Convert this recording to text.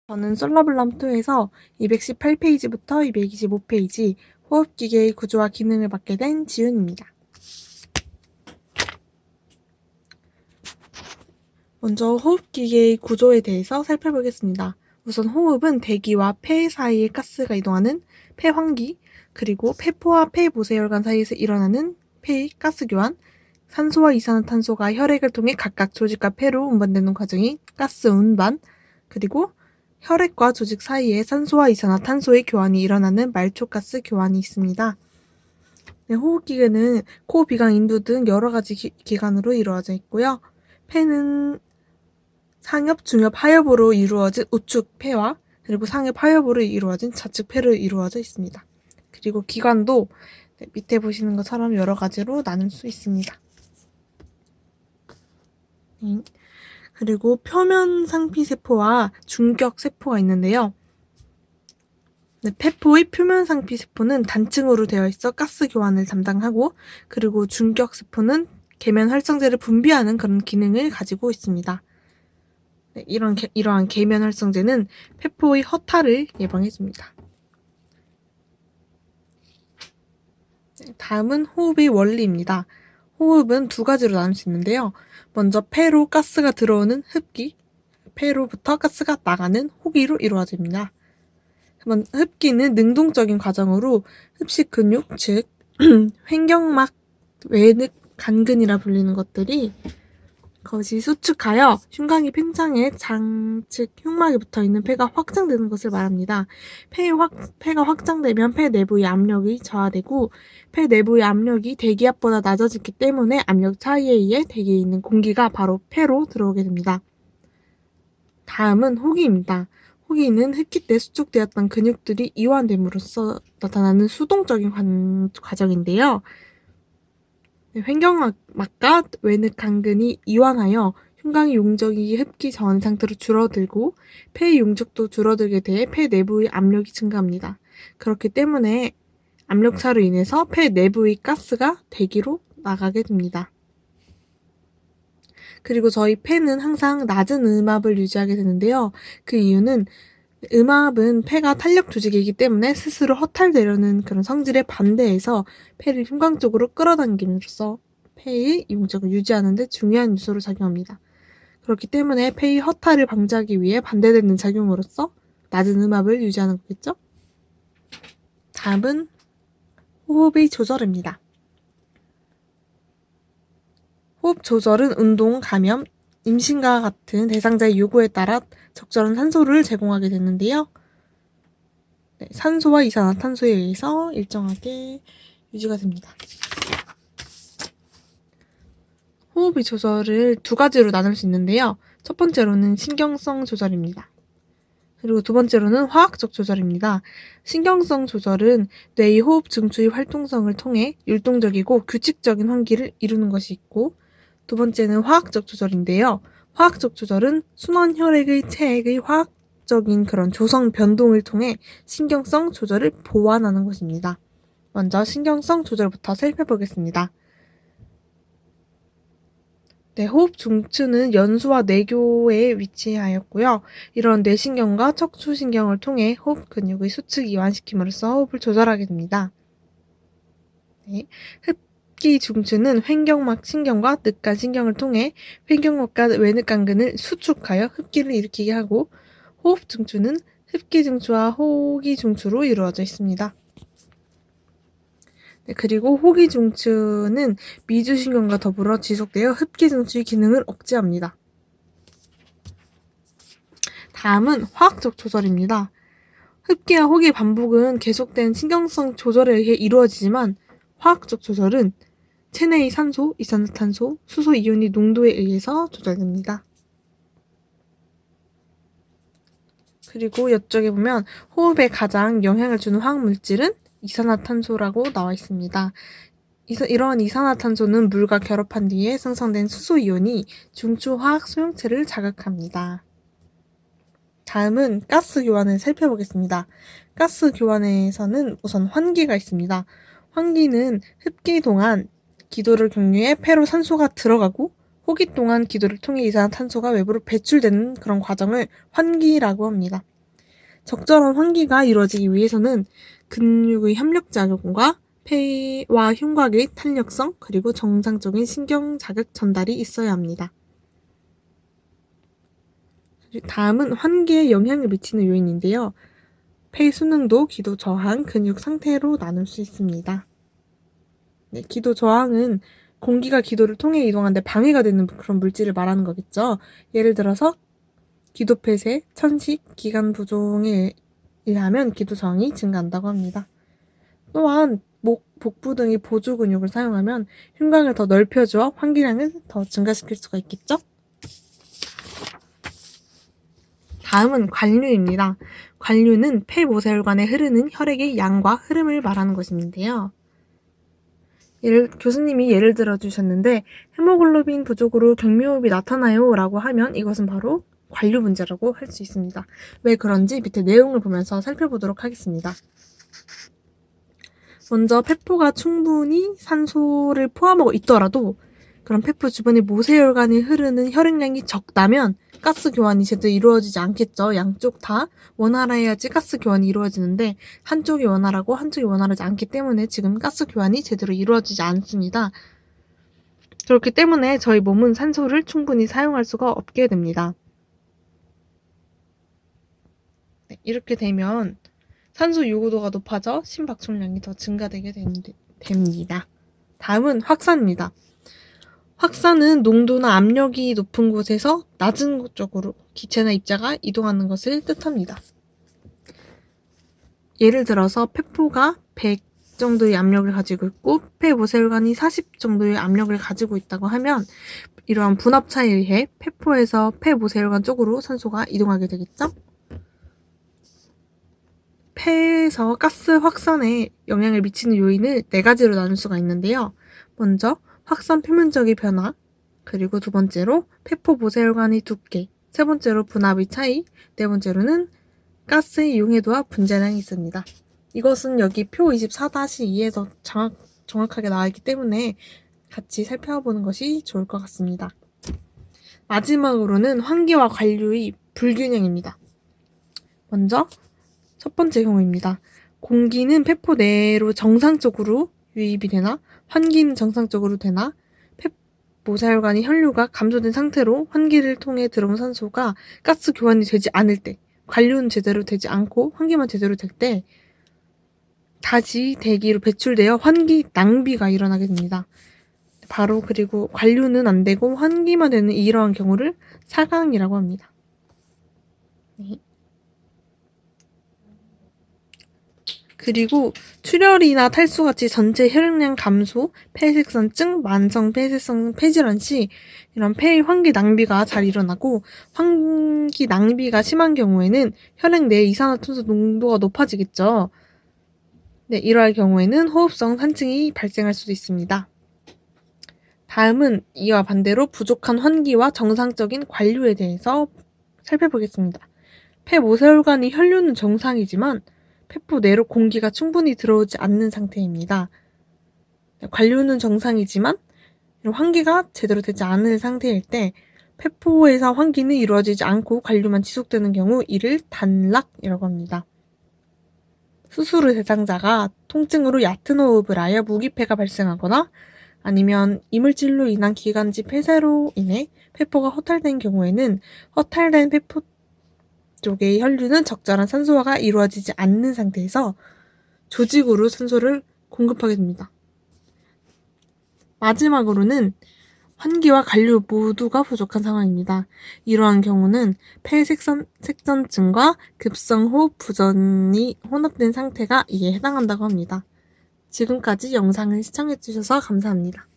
저는 솔라블럼2에서 218페이지부터 225페이지 호흡기계의 구조와 기능을 맡게 된 지윤입니다. 먼저 호흡기계의 구조에 대해서 살펴보겠습니다. 우선 호흡은 대기와 폐 사이에 가스가 이동하는 폐환기, 그리고 폐포와 폐모세혈관 사이에서 일어나는 폐의 가스 교환, 산소와 이산화탄소가 혈액을 통해 각각 조직과 폐로 운반되는 과정이 가스 운반, 그리고 혈액과 조직 사이에 산소와 이산화탄소의 교환이 일어나는 말초가스 교환이 있습니다. 네, 호흡기계는 코, 비강, 인두 등 여러 가지 기관으로 이루어져 있고요. 폐는 상엽, 중엽, 하엽으로 이루어진 우측 폐와 그리고 상엽, 하엽으로 이루어진 좌측 폐로 이루어져 있습니다. 그리고 기관도 밑에 보시는 것처럼 여러 가지로 나눌 수 있습니다. 그리고 표면 상피세포와 중격 세포가 있는데요. 폐포의 표면 상피세포는 단층으로 되어 있어 가스 교환을 담당하고, 그리고 중격 세포는 계면 활성제를 분비하는 그런 기능을 가지고 있습니다. 이러한 계면 활성제는 폐포의 허탈을 예방해줍니다. 다음은 호흡의 원리입니다. 호흡은 두 가지로 나눌 수 있는데요. 먼저 폐로 가스가 들어오는 흡기, 폐로부터 가스가 나가는 호기로 이루어집니다. 흡기는 능동적인 과정으로 흡식 근육, 즉 횡격막, 외늑, 간근이라 불리는 것들이 그것이 수축하여 흉곽이 팽창해 장측 흉막에 붙어있는 폐가 확장되는 것을 말합니다. 폐가 확장되면 폐 내부의 압력이 저하되고, 폐 내부의 압력이 대기압보다 낮아지기 때문에 압력 차이에 의해 대기에 있는 공기가 바로 폐로 들어오게 됩니다. 다음은 호기입니다. 호기는 흡기 때 수축되었던 근육들이 이완됨으로써 나타나는 수동적인 과정인데요. 횡격막과 외늑 간근이 이완하여 흉곽의 용적이 흡기 전 상태로 줄어들고 폐의 용적도 줄어들게 돼 폐 내부의 압력이 증가합니다. 그렇기 때문에 압력차로 인해서 폐 내부의 가스가 대기로 나가게 됩니다. 그리고 저희 폐는 항상 낮은 음압을 유지하게 되는데요. 그 이유는 음압은 폐가 탄력 조직이기 때문에 스스로 허탈되려는 그런 성질에 반대해서 폐를 흉곽 쪽으로 끌어당김으로써 폐의 용적을 유지하는 데 중요한 요소로 작용합니다. 그렇기 때문에 폐의 허탈을 방지하기 위해 반대되는 작용으로서 낮은 음압을 유지하는 거겠죠? 다음은 호흡의 조절입니다. 호흡 조절은 운동, 감염, 임신과 같은 대상자의 요구에 따라 적절한 산소를 제공하게 되는데요. 산소와 이산화탄소에 의해서 일정하게 유지가 됩니다. 호흡의 조절을 두 가지로 나눌 수 있는데요. 첫 번째로는 신경성 조절입니다. 그리고 두 번째로는 화학적 조절입니다. 신경성 조절은 뇌의 호흡 증추의 활동성을 통해 율동적이고 규칙적인 환기를 이루는 것이 있고, 두 번째는 화학적 조절인데요. 화학적 조절은 순환 혈액의 체액의 화학적인 그런 조성 변동을 통해 신경성 조절을 보완하는 것입니다. 먼저 신경성 조절부터 살펴보겠습니다. 호흡 중추는 연수와 뇌교에 위치하였고요. 이런 뇌신경과 척추신경을 통해 호흡 근육의 수축 이완시킴으로써 호흡을 조절하게 됩니다. 흡기 중추는 횡격막 신경과 늑간 신경을 통해 횡격막과 외늑 간근을 수축하여 흡기를 일으키게 하고, 호흡 중추는 흡기 중추와 호기 중추로 이루어져 있습니다. 그리고 호기 중추는 미주신경과 더불어 지속되어 흡기 중추의 기능을 억제합니다. 다음은 화학적 조절입니다. 흡기와 호기 반복은 계속된 신경성 조절에 의해 이루어지지만, 화학적 조절은 체내의 산소, 이산화탄소, 수소 이온의 농도에 의해서 조절됩니다. 그리고 이쪽에 보면 호흡에 가장 영향을 주는 화학물질은 이산화탄소라고 나와 있습니다. 이러한 이산화탄소는 물과 결합한 뒤에 생성된 수소이온이 중추화학 소용체를 자극합니다. 다음은 가스 교환을 살펴보겠습니다. 가스 교환에서는 우선 환기가 있습니다. 환기는 흡기 동안 기도를 경유해 폐로 산소가 들어가고, 호기 동안 기도를 통해 이산화탄소가 외부로 배출되는 그런 과정을 환기라고 합니다. 적절한 환기가 이루어지기 위해서는 근육의 협력작용과 폐와 흉곽의 탄력성, 그리고 정상적인 신경 자극 전달이 있어야 합니다. 다음은 환기에 영향을 미치는 요인인데요. 폐 수능도 기도 저항, 근육 상태로 나눌 수 있습니다. 네, 기도 저항은 공기가 기도를 통해 이동하는데 방해가 되는 그런 물질을 말하는 거겠죠. 예를 들어서 기도 폐쇄, 천식, 기관 부종에 의하면 기도 저항이 증가한다고 합니다. 또한 목, 복부 등의 보조 근육을 사용하면 흉곽을 더 넓혀주어 환기량을 더 증가시킬 수가 있겠죠. 다음은 관류입니다. 관류는 폐 모세혈관에 흐르는 혈액의 양과 흐름을 말하는 것인데요. 교수님이 예를 들어 주셨는데 헤모글로빈 부족으로 경미호흡이 나타나요 라고 하면 이것은 바로 관류 문제라고 할 수 있습니다. 왜 그런지 밑에 내용을 보면서 살펴보도록 하겠습니다. 먼저 폐포가 충분히 산소를 포함하고 있더라도 그럼 폐포 주변의 모세혈관이 흐르는 혈액량이 적다면 가스 교환이 제대로 이루어지지 않겠죠. 양쪽 다 원활해야지 가스 교환이 이루어지는데 한쪽이 원활하고 한쪽이 원활하지 않기 때문에 지금 가스 교환이 제대로 이루어지지 않습니다. 그렇기 때문에 저희 몸은 산소를 충분히 사용할 수가 없게 됩니다. 네, 이렇게 되면 산소 요구도가 높아져 심박출량이 더 증가되게 됩니다. 다음은 확산입니다. 확산은 농도나 압력이 높은 곳에서 낮은 곳 쪽으로 기체나 입자가 이동하는 것을 뜻합니다. 예를 들어서 폐포가 100 정도의 압력을 가지고 있고 폐 모세혈관이 40 정도의 압력을 가지고 있다고 하면 이러한 분압차에 의해 폐포에서 폐 모세혈관 쪽으로 산소가 이동하게 되겠죠? 폐에서 가스 확산에 영향을 미치는 요인을 4가지로 나눌 수가 있는데요. 먼저 확산 표면적의 변화, 그리고 두 번째로 폐포 모세혈관의 두께, 세 번째로 분압의 차이, 네 번째로는 가스의 용해도와 분자량이 있습니다. 이것은 여기 표 24-2에서 정확하게 나와 있기 때문에 같이 살펴보는 것이 좋을 것 같습니다. 마지막으로는 환기와 관류의 불균형입니다. 먼저 첫 번째 경우입니다. 공기는 폐포 내로 정상적으로 유입이 되나 환기는 정상적으로 되나 폐 모세혈관의 혈류가 감소된 상태로 환기를 통해 들어온 산소가 가스 교환이 되지 않을 때, 관류는 제대로 되지 않고 환기만 제대로 될 때 다시 대기로 배출되어 환기 낭비가 일어나게 됩니다. 바로 그리고 관류는 안 되고 환기만 되는 이러한 경우를 사강이라고 합니다. 네. 그리고 출혈이나 탈수같이 전체 혈액량 감소, 폐색선증, 만성 폐쇄성 폐질환 시 이런 폐의 환기 낭비가 잘 일어나고 환기 낭비가 심한 경우에는 혈액 내 이산화탄소 농도가 높아지겠죠. 네, 이러할 경우에는 호흡성 산증이 발생할 수도 있습니다. 다음은 이와 반대로 부족한 환기와 정상적인 관류에 대해서 살펴보겠습니다. 폐 모세혈관의 혈류는 정상이지만 폐포 내로 공기가 충분히 들어오지 않는 상태입니다. 관류는 정상이지만 환기가 제대로 되지 않은 상태일 때 폐포에서 환기는 이루어지지 않고 관류만 지속되는 경우 이를 단락이라고 합니다. 수술 후 대상자가 통증으로 얕은 호흡을 하여 무기폐가 발생하거나 아니면 이물질로 인한 기관지 폐쇄로 인해 폐포가 허탈된 경우에는 허탈된 폐포 쪽의 혈류는 적절한 산소화가 이루어지지 않는 상태에서 조직으로 산소를 공급하게 됩니다. 마지막으로는 환기와 관류 모두가 부족한 상황입니다. 이러한 경우는 폐색선증과 급성호흡 부전이 혼합된 상태가 이에 해당한다고 합니다. 지금까지 영상을 시청해주셔서 감사합니다.